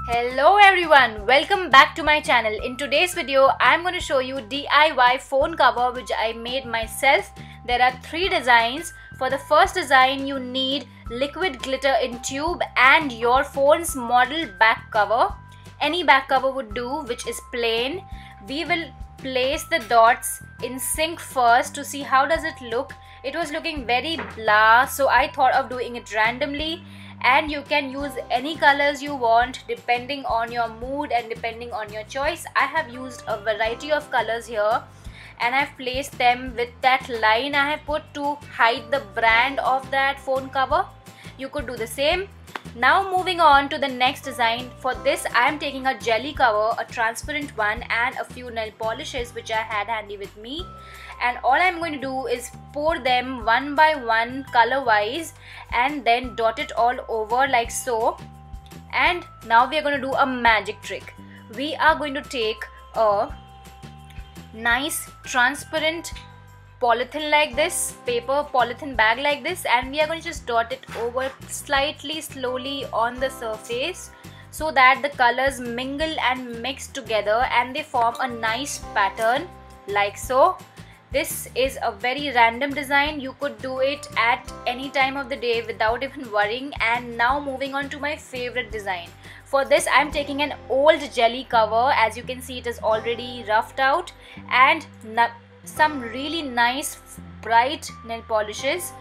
Hello everyone, welcome back to my channel. In today's video, I'm going to show you DIY phone cover which I made myself. There are 3 designs. For the first design, you need liquid glitter in tube and your phone's model back cover. Any back cover would do, which is plain. We will place the dots in sync first to see how does it look. It was looking very blah, so I thought of doing it randomly. And you can use any colors you want depending on your mood and depending on your choice. I have used a variety of colors here and I've placed them with that line I have put to hide the brand of that phone cover. You could do the same. Now moving on to the next design. For this I am taking a jelly cover, a transparent one, and a few nail polishes which I had handy with me, and all I'm going to do is pour them one by one color wise and then dot it all over like so. And now we are going to do a magic trick. We are going to take a nice transparent polythene like this, paper polythene bag like this, and we are going to just dot it over slightly slowly on the surface so that the colors mingle and mix together and they form a nice pattern like so. This is a very random design. You could do it at any time of the day without even worrying. And now moving on to my favorite design. For this I am taking an old jelly cover. As you can see, it is already roughed out, and some really nice bright nail polishes,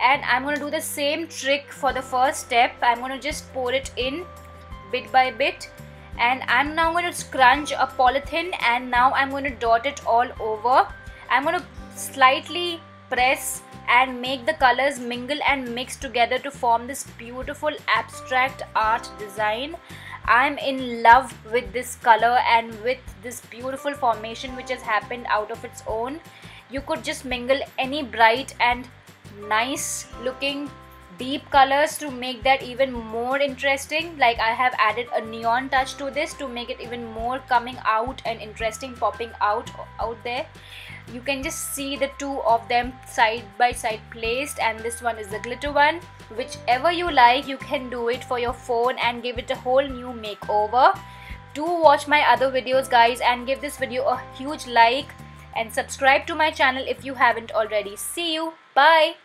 and I'm going to do the same trick for the first step. I'm going to just pour it in bit by bit, and I'm now going to scrunch a polythene, and now I'm going to dot it all over. I'm going to slightly press and make the colors mingle and mix together to form this beautiful abstract art design. I'm in love with this color and with this beautiful formation which has happened out of its own. You could just mingle any bright and nice looking deep colors to make that even more interesting. Like I have added a neon touch to this to make it even more coming out and interesting, popping out there. You can just see the two of them side by side placed, and this one is the glitter one. Whichever you like, you can do it for your phone and give it a whole new makeover. Do watch my other videos guys, and give this video a huge like and subscribe to my channel if you haven't already. See you. Bye.